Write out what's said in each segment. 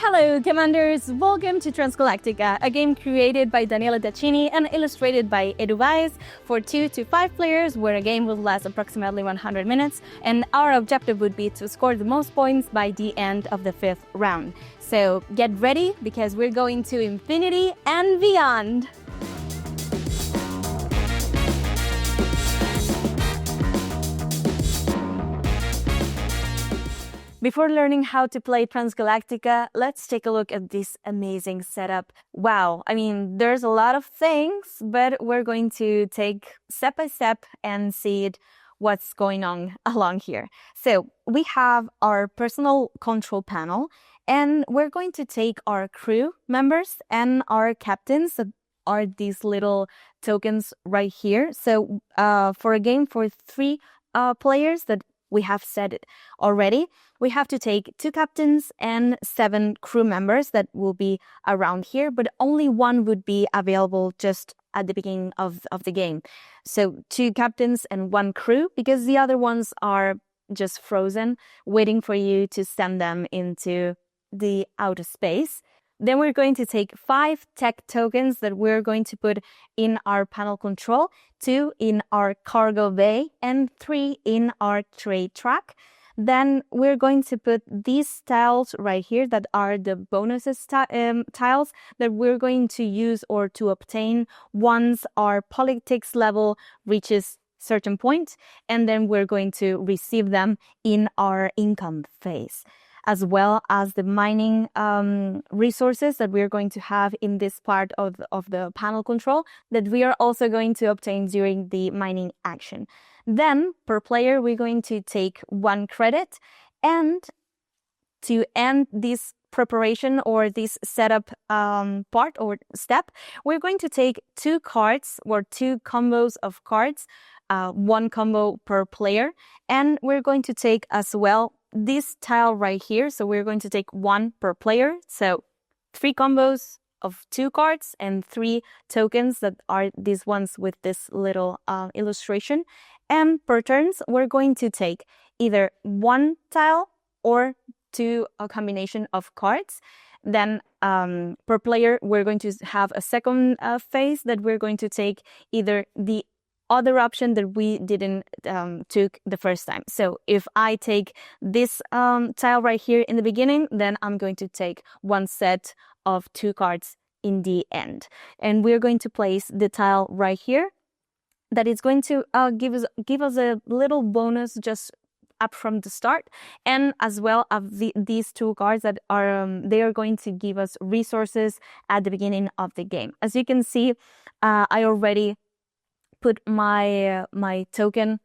Hello, Commanders! Welcome to Transgalatica, a game created by Daniele Tascini and illustrated by Edu Valls for 2 to 5 players, where a game will last approximately 100 minutes, and our objective would be to score the most points by the end of the 5th round. So get ready, because we're going to infinity and beyond! Before learning how to play Transgalactica, let's take a look at this amazing setup. Wow, I mean, there's a lot of things, but we're going to take step by step and see what's going on along here. So we have our personal control panel, and we're going to take our crew members and our captains, that are these little tokens right here. So for a game for 3 players that we have said it already, we have to take 2 captains and 7 crew members that will be around here, but only one would be available just at the beginning of the game. So 2 captains and 1 crew, because the other ones are just frozen, waiting for you to send them into the outer space. Then we're going to take 5 tech tokens that we're going to put in our panel control, 2 in our cargo bay, and 3 in our trade track. Then we're going to put these tiles right here that are the bonuses tiles that we're going to use or to obtain once our politics level reaches certain point, and then we're going to receive them in our income phase, as well as the mining resources that we're going to have in this part of the panel control that we are also going to obtain during the mining action. Then, per player, we're going to take 1 credit, and to end this preparation or this setup part or step, we're going to take 2 cards or 2 combos of cards, 1 combo per player, and we're going to take as well this tile right here. So we're going to take 1 per player, so 3 combos of 2 cards and 3 tokens that are these ones with this little illustration. And per turns, we're going to take either 1 tile or 2 a combination of cards. Then per player, we're going to have a second phase that we're going to take either the other option that we didn't took the first time. So if I take this tile right here in the beginning, then I'm going to take 1 set of 2 cards in the end. And we're going to place the tile right here that is going to give us a little bonus just up from the start, and as well as these 2 cards that are they are going to give us resources at the beginning of the game. As you can see, I already put my token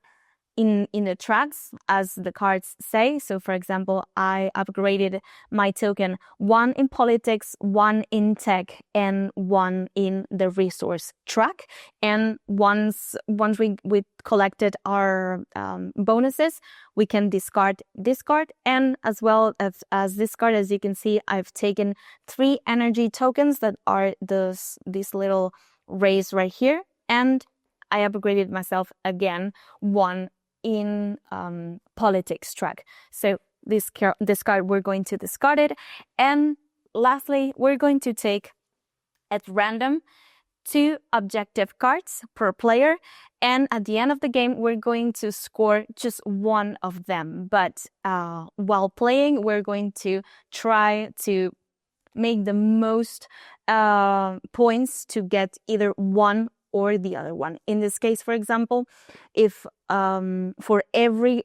in the tracks, as the cards say. So for example, I upgraded my token 1 in politics, 1 in tech, and 1 in the resource track. And once we collected our bonuses, we can discard this card, and as well as this card, as you can see, I've taken 3 energy tokens that are these little rays right here, and I upgraded myself again 1 in politics track. So this card, we're going to discard it. And lastly, we're going to take at random 2 objective cards per player, and at the end of the game, we're going to score just 1 of them. But while playing, we're going to try to make the most points to get either one or the other one. In this case, for example, if for every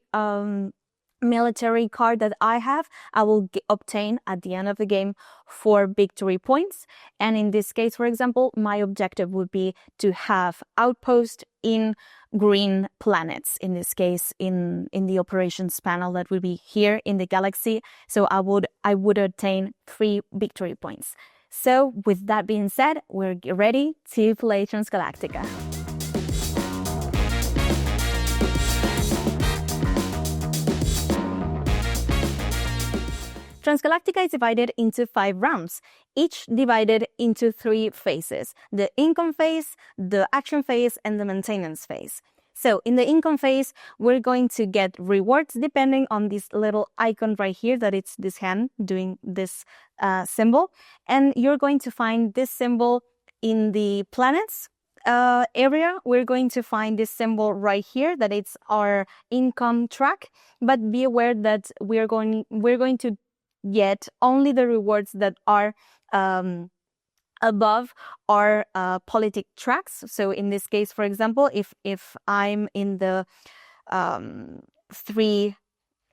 military card that I have, I will obtain at the end of the game 4 victory points. And in this case, for example, my objective would be to have outpost in green planets. In this case, in the operations panel that would be here in the galaxy. So I would obtain 3 victory points. So with that being said, we're ready to play Transgalactica. Transgalactica is divided into 5 rounds, each divided into 3 phases: the income phase, the action phase, and the maintenance phase. So in the income phase, we're going to get rewards depending on this little icon right here, that it's this hand doing this symbol. And you're going to find this symbol in the planets area. We're going to find this symbol right here, that it's our income track. But be aware that we're going to get only the rewards that are above our politic tracks. So in this case, for example, if I'm in the 3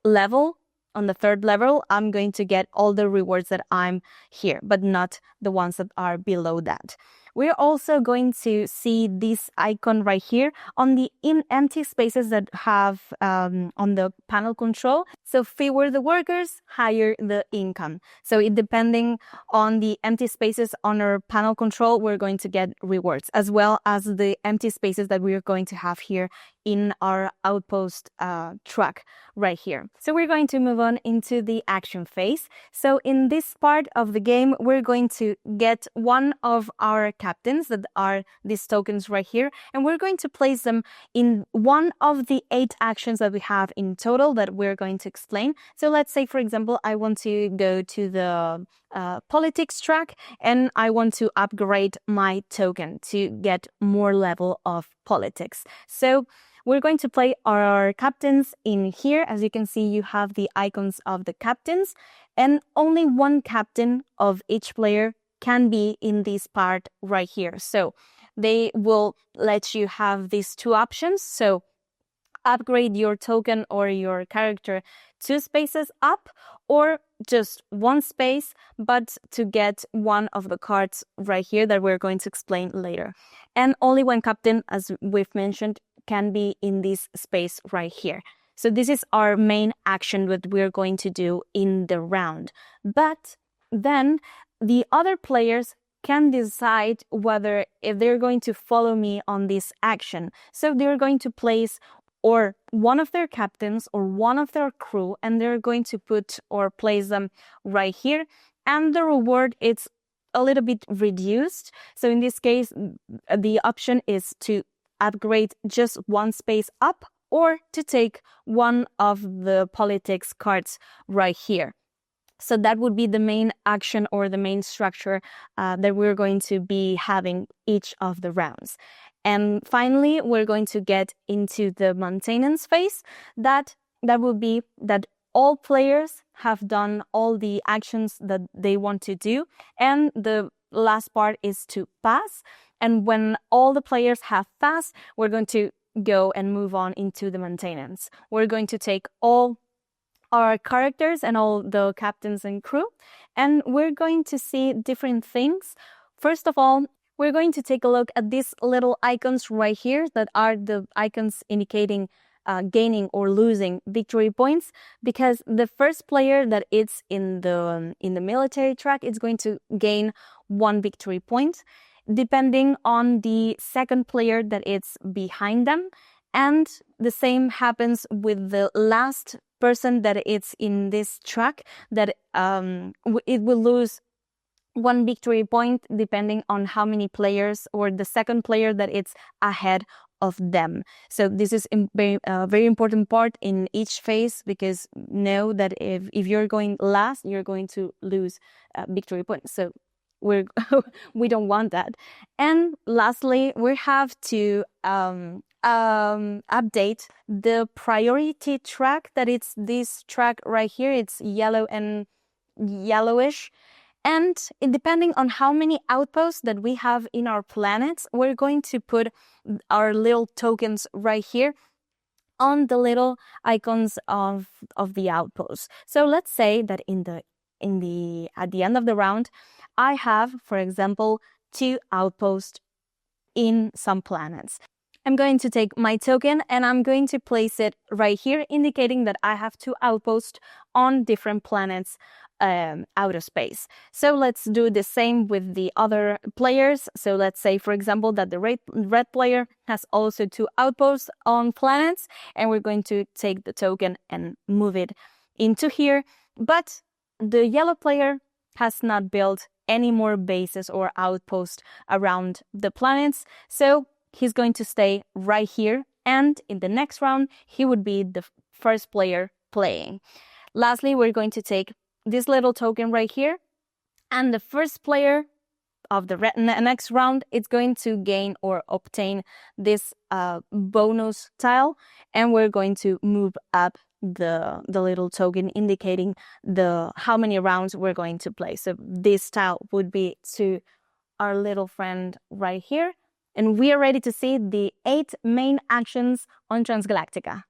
level, on the 3rd level, I'm going to get all the rewards that I'm here, but not the ones that are below that. We're also going to see this icon right here on the empty spaces that have on the panel control. So fewer the workers, higher the income. So it depending on the empty spaces on our panel control, we're going to get rewards, as well as the empty spaces that we're going to have here in our outpost track right here. So we're going to move on into the action phase. So in this part of the game, we're going to get one of our captains, that are these tokens right here, and we're going to place them in one of the 8 actions that we have in total that we're going to explain. So let's say, for example, I want to go to the politics track, and I want to upgrade my token to get more level of politics. So we're going to play our captains in here. As you can see, you have the icons of the captains, and only one captain of each player can be in this part right here. So they will let you have these 2 options. So upgrade your token or your character 2 spaces up, or just 1 space, but to get one of the cards right here that we're going to explain later. And only one captain, as we've mentioned, can be in this space right here. So this is our main action that we're going to do in the round. But then the other players can decide whether if they're going to follow me on this action. So they're going to place or one of their captains or one of their crew, and they're going to put or place them right here. And the reward is a little bit reduced. So in this case, the option is to upgrade just 1 space up, or to take one of the politics cards right here. So that would be the main action or the main structure that we're going to be having each of the rounds. And finally, we're going to get into the maintenance phase. That will be that all players have done all the actions that they want to do. And the last part is to pass. And when all the players have passed, we're going to go and move on into the maintenance. We're going to take all our characters and all the captains and crew, and we're going to see different things. First of all, we're going to take a look at these little icons right here that are the icons indicating gaining or losing victory points, because the first player that is in the military track is going to gain 1 victory point, depending on the second player that is behind them. And the same happens with the last person that is in this track, that it will lose 1 victory point depending on how many players or the second player that it's ahead of them. So this is a very important part in each phase, because know that if you're going last, you're going to lose victory points. So we don't want that. And lastly, we have to update the priority track, that it's this track right here. It's yellow and yellowish. And depending on how many outposts that we have in our planets, we're going to put our little tokens right here on the little icons of the outposts. So let's say that at the end of the round, I have, for example, 2 outposts in some planets. I'm going to take my token and I'm going to place it right here, indicating that I have 2 outposts on different planets out of space. So let's do the same with the other players. So let's say, for example, that the red player has also 2 outposts on planets, and we're going to take the token and move it into here. But the yellow player has not built any more bases or outposts around the planets, so he's going to stay right here and in the next round, he would be the first player playing. Lastly, we're going to take this little token right here, and the first player of the next round, it's going to gain or obtain this bonus tile, and we're going to move up the little token indicating how many rounds we're going to play. So this tile would be to our little friend right here, and we are ready to see the 8 main actions on Transgalactica.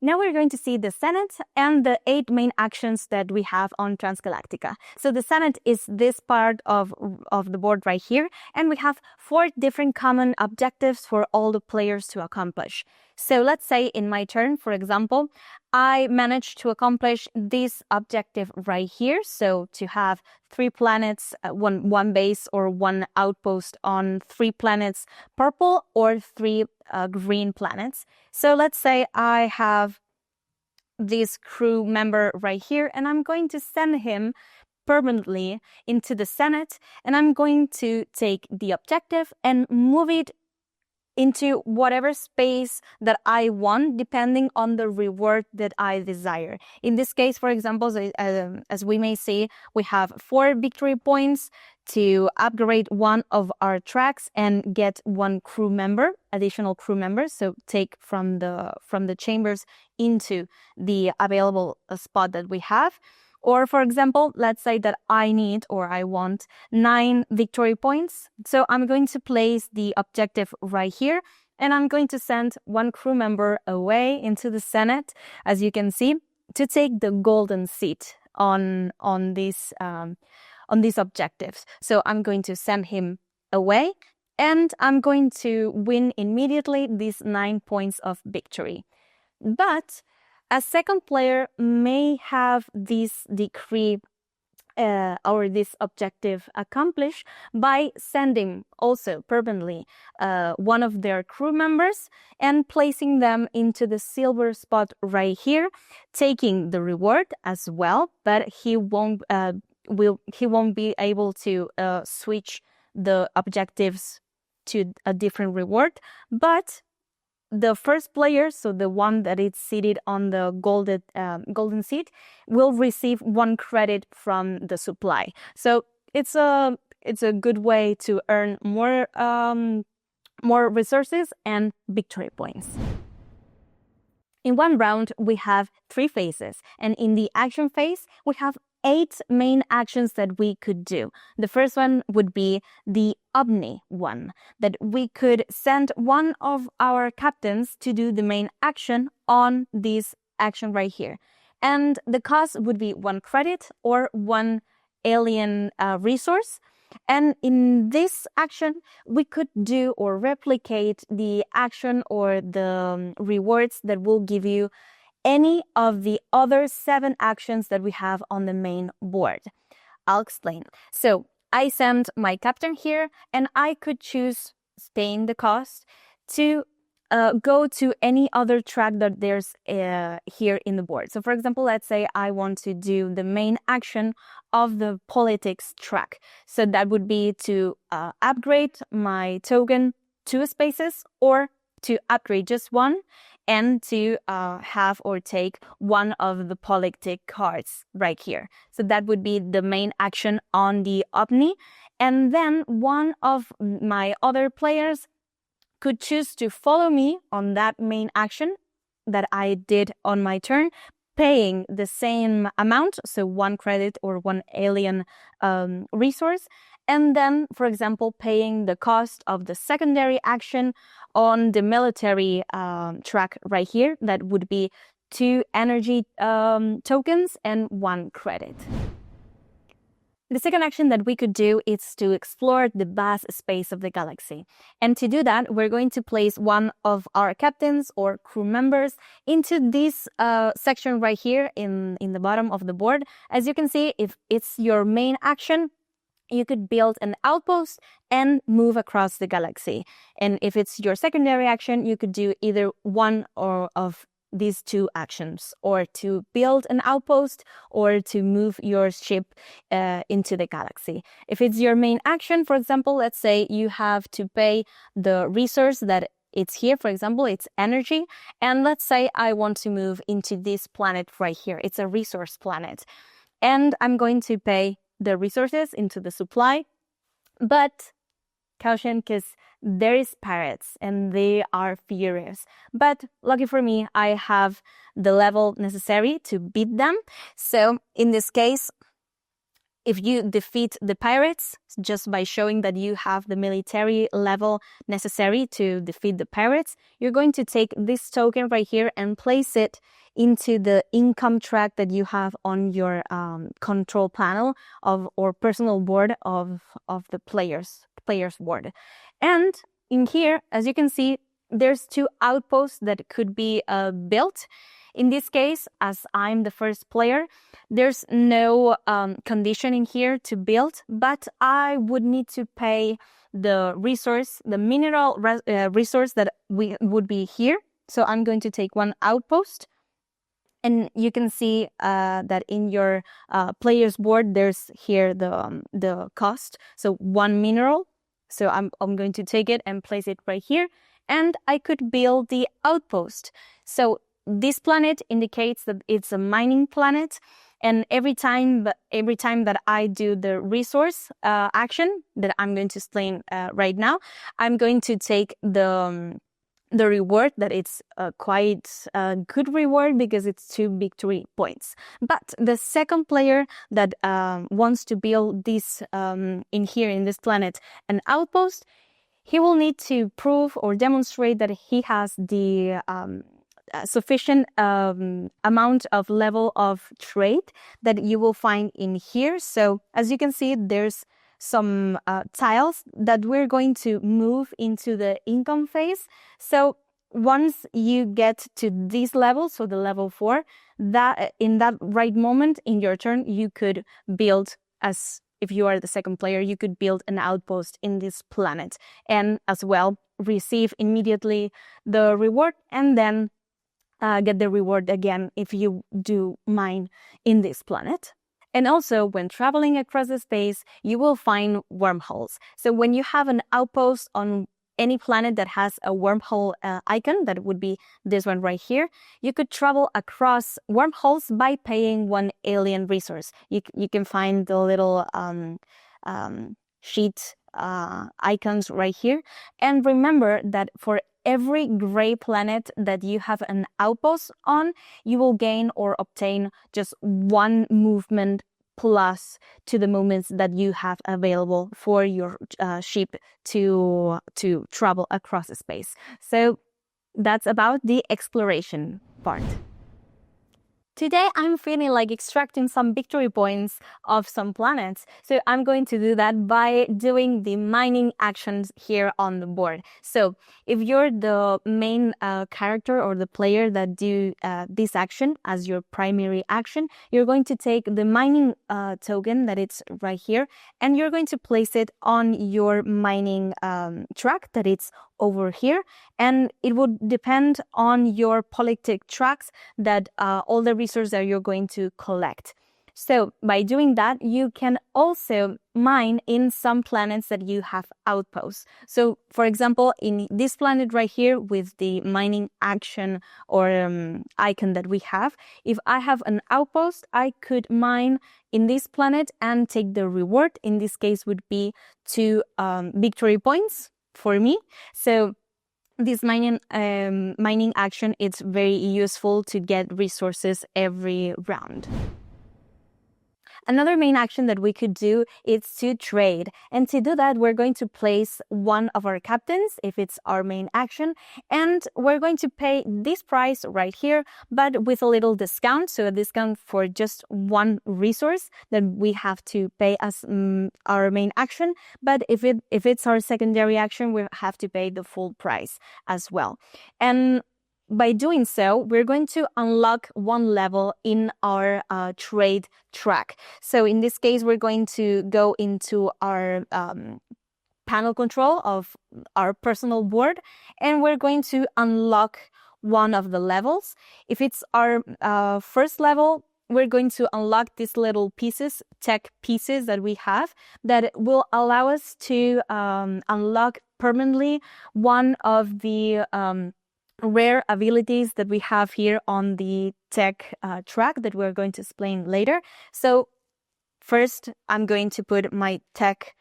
Now we're going to see the Senate and the 8 main actions that we have on Transgalactica. So the Senate is this part of the board right here, and we have 4 different common objectives for all the players to accomplish. So let's say in my turn, for example, I managed to accomplish this objective right here. So to have 3 planets, one base or 1 outpost on 3 planets purple or 3 green planets. So let's say I have this crew member right here, and I'm going to send him permanently into the Senate, and I'm going to take the objective and move it into whatever space that I want, depending on the reward that I desire. In this case, for example, as we may see, we have 4 victory points to upgrade one of our tracks and get 1 crew member, additional crew member. So take from the chambers into the available spot that we have. Or for example, let's say that I need or I want 9 victory points. So I'm going to place the objective right here, and I'm going to send 1 crew member away into the Senate, as you can see, to take the golden seat on these objectives. So I'm going to send him away, and I'm going to win immediately these 9 points of victory. But a second player may have this decree or this objective accomplished by sending also permanently 1 of their crew members and placing them into the silver spot right here, taking the reward as well, but he won't be able to switch the objectives to a different reward, but the first player, so the one that is seated on the golden seat, will receive 1 credit from the supply. So it's a good way to earn more resources and victory points. In one round, we have 3 phases, and in the action phase, we have 8 main actions that we could do. The first one would be the Omni one, that we could send 1 of our captains to do the main action on this action right here. And the cost would be 1 credit or 1 alien resource. And in this action, we could do or replicate the action or the rewards that will give you any of the other 7 actions that we have on the main board. I'll explain. So I send my captain here, and I could choose, paying the cost, to go to any other track that there's here in the board. So for example, let's say I want to do the main action of the politics track. So that would be to upgrade my token 2 spaces, or to upgrade just 1, and to have or take 1 of the politic cards right here. So that would be the main action on the Omni. And then 1 of my other players could choose to follow me on that main action that I did on my turn, paying the same amount, so 1 credit or 1 alien resource, and then, for example, paying the cost of the secondary action on the military track right here. That would be 2 energy tokens and 1 credit. The second action that we could do is to explore the vast space of the galaxy. And to do that, we're going to place 1 of our captains or crew members into this section right here in the bottom of the board. As you can see, if it's your main action, you could build an outpost and move across the galaxy. And if it's your secondary action, you could do either 1 of these two actions, or to build an outpost or to move your ship into the galaxy. If it's your main action, for example, let's say you have to pay the resource that it's here, for example, it's energy. And let's say I want to move into this planet right here. It's a resource planet. And I'm going to pay the resources into the supply. But caution, because there is pirates and they are furious. But lucky for me, I have the level necessary to beat them. So in this case, if you defeat the pirates just by showing that you have the military level necessary to defeat the pirates, you're going to take this token right here and place it into the income track that you have on your control panel or personal board of the player's board. And in here, as you can see, there's two outposts that could be built. In this case, as I'm the first player, there's no condition in here to build, but I would need to pay the resource, the mineral resource that would be here. So I'm going to take one outpost. And you can see that in your player's board, there's here the cost. So one mineral. So I'm going to take it and place it right here. And I could build the outpost. So this planet indicates that it's a mining planet. And every time that I do the resource action that I'm going to explain right now, I'm going to take the reward that it's quite a good reward because it's 2 victory points. But the second player that wants to build this in here in this planet an outpost, he will need to prove or demonstrate that he has the sufficient amount of level of trade that you will find in here. So as you can see, there's some tiles that we're going to move into the income phase. So once you get to this level, so the level 4, that in that right moment in your turn, you could build, as if you are the second player, you could build an outpost in this planet and as well receive immediately the reward and then get the reward again if you do mine in this planet. And also, when traveling across the space, you will find wormholes. So when you have an outpost on any planet that has a wormhole icon, that would be this one right here, you could travel across wormholes by paying 1 alien resource. You can find the little sheet icons right here. And remember that for every gray planet that you have an outpost on, you will gain or obtain just 1 movement plus to the movements that you have available for your ship to travel across space. So that's about the exploration part. Today, I'm feeling like extracting some victory points of some planets. So I'm going to do that by doing the mining actions here on the board. So if you're the main character or the player that do this action as your primary action, you're going to take the mining token that it's right here, and you're going to place it on your mining track that it's over here, and it would depend on your politic tracks that all the resources that you're going to collect. So by doing that, you can also mine in some planets that you have outposts. So for example, in this planet right here with the mining action or icon that we have, if I have an outpost, I could mine in this planet and take the reward. In this case would be 2 victory points for me. So this mining action, it's very useful to get resources every round. Another main action that we could do is to trade. And to do that, we're going to place one of our captains, if it's our main action, and we're going to pay this price right here, but with a little discount. So a discount for just 1 resource that we have to pay as our main action. But if it's our secondary action, we have to pay the full price as well. And by doing so, we're going to unlock 1 level in our trade track. So in this case, we're going to go into our panel control of our personal board, and we're going to unlock one of the levels. If it's our first level, we're going to unlock these little pieces, tech pieces that we have, that will allow us to unlock permanently one of the rare abilities that we have here on the tech track that we're going to explain later. So first, I'm going to put my tech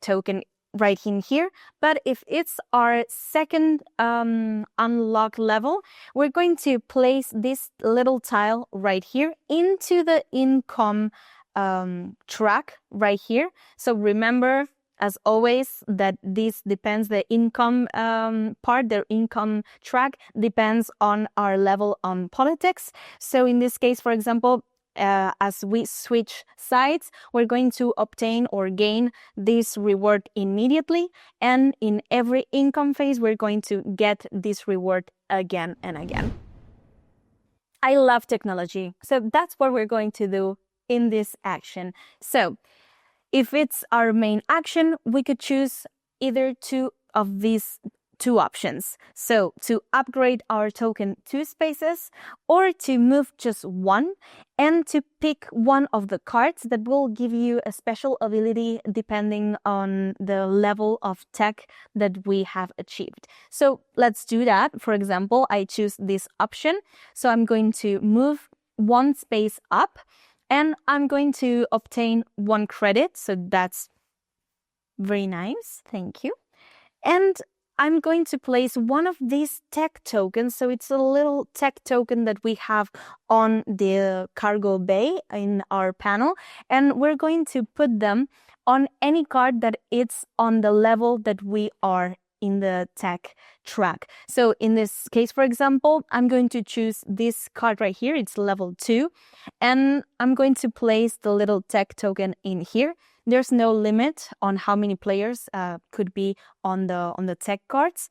token right in here. But if it's our second unlock level, we're going to place this little tile right here into the income track right here. So remember, as always, that this depends, the income part, the income track depends on our level on politics. So in this case, for example, as we switch sides, we're going to obtain or gain this reward immediately. And in every income phase, we're going to get this reward again and again. I love technology. So that's what we're going to do in this action. So if it's our main action, we could choose either two of these two options. So to upgrade our token 2 spaces, or to move just one and to pick one of the cards that will give you a special ability depending on the level of tech that we have achieved. So let's do that. For example, I choose this option. So I'm going to move one space up and I'm going to obtain 1 credit. So that's very nice. Thank you. And I'm going to place one of these tech tokens. So it's a little tech token that we have on the cargo bay in our panel. And we're going to put them on any card that it's on the level that we are in the tech track. So in this case, for example, I'm going to choose this card right here. It's level 2. And I'm going to place the little tech token in here. There's no limit on how many players could be on the tech cards.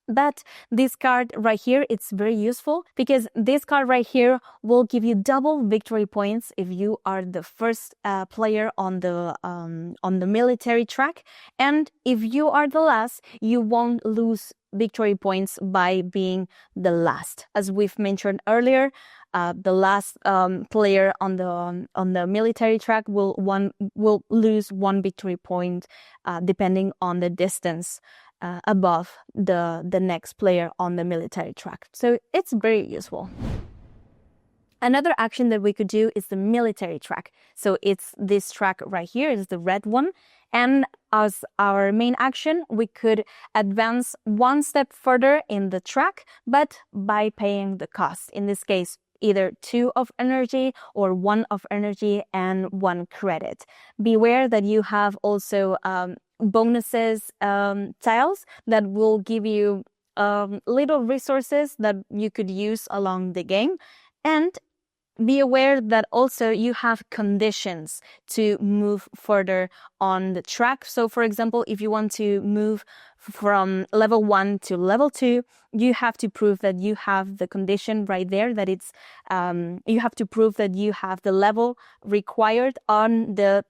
But this card right here, it's very useful because this card right here will give you double victory points if you are the first player on the military track. And if you are the last, you won't lose victory points by being the last. As we've mentioned earlier, the last player on the military track will lose 1 victory point depending on the distance above the next player on the military track. So it's very useful. Another action that we could do is the military track. So it's this track right here, is the red one. And as our main action, we could advance 1 step further in the track, but by paying the cost. In this case, either 2 of energy or 1 of energy and 1 credit. Beware that you have also bonuses tiles that will give you little resources that you could use along the game. And be aware that also you have conditions to move further on the track. So for example, if you want to move from level 1 to level 2, you have to prove that you have the condition right there, that it's you have to prove that you have the level required on the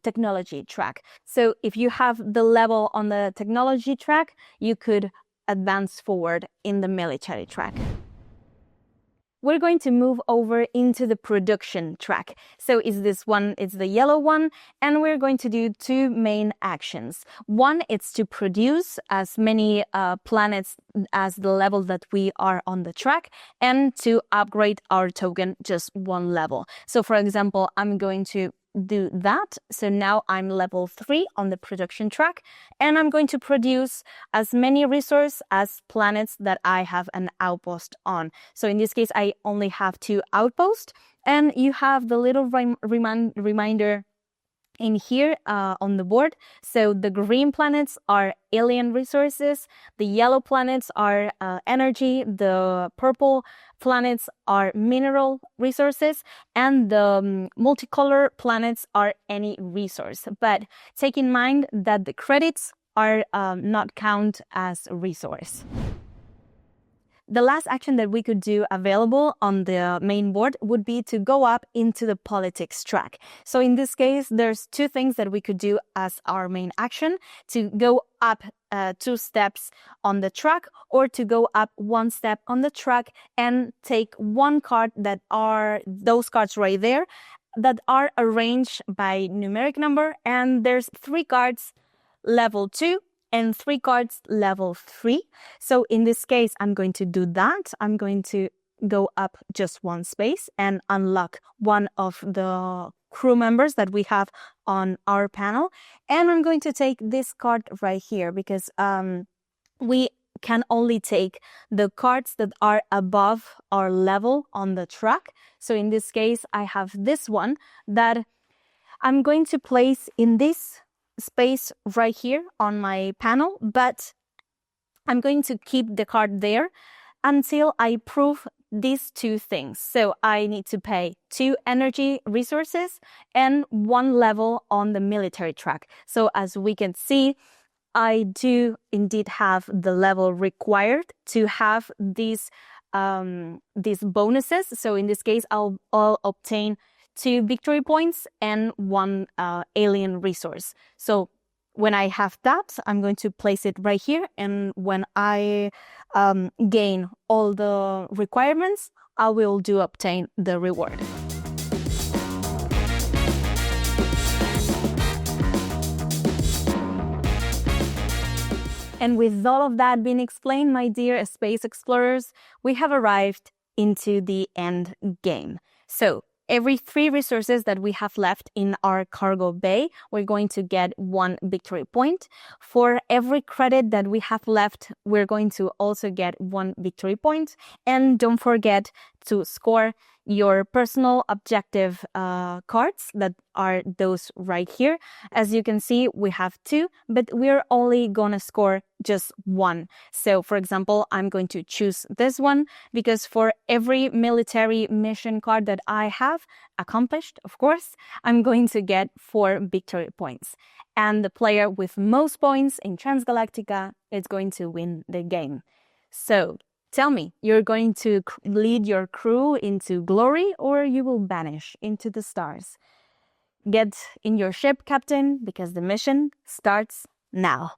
technology track. So if you have the level on the technology track, you could advance forward in the military track. We're going to move over into the production track. So is this one, it's the yellow one, and we're going to do 2 main actions. One, it's to produce as many planets as the level that we are on the track, and to upgrade our token just 1 level. So for example, I'm going to do that. So now I'm level 3 on the production track, and I'm going to produce as many resources as planets that I have an outpost on. So in this case, I only have 2 outposts, and you have the little reminder in here on the board. So the green planets are alien resources, the yellow planets are energy, the purple planets are mineral resources, and the multicolor planets are any resource. But take in mind that the credits are not count as a resource. the last action that we could do available on the main board would be to go up into the politics track. So in this case, there's two things that we could do as our main action: to go up 2 steps on the track, or to go up 1 step on the track and take one card that are those cards right there that are arranged by numeric number. And there's 3 cards level 2 and 3 cards level 3. So in this case, I'm going to do that. I'm going to go up just 1 space and unlock one of the crew members that we have on our panel. And I'm going to take this card right here, because we can only take the cards that are above our level on the track. So in this case, I have this one that I'm going to place in this space right here on my panel, but I'm going to keep the card there until I prove these 2 things. So I need to pay 2 energy resources and 1 level on the military track. So as we can see, I do indeed have the level required to have these bonuses. So in this case, I'll obtain 2 victory points and 1 alien resource. So when I have that, I'm going to place it right here. And when I gain all the requirements, I will obtain the reward. And with all of that being explained, my dear space explorers, we have arrived into the end game. So every 3 resources that we have left in our cargo bay, we're going to get 1 victory point. For every credit that we have left, we're going to also get 1 victory point. And don't forget to score your personal objective cards that are those right here. As you can see, we have 2, but we're only gonna score just 1. So for example, I'm going to choose this one because for every military mission card that I have accomplished, of course, I'm going to get 4 victory points. And the player with most points in Transgalatica is going to win the game. So tell me, you're going to lead your crew into glory, or you will vanish into the stars? Get in your ship, Captain, because the mission starts now.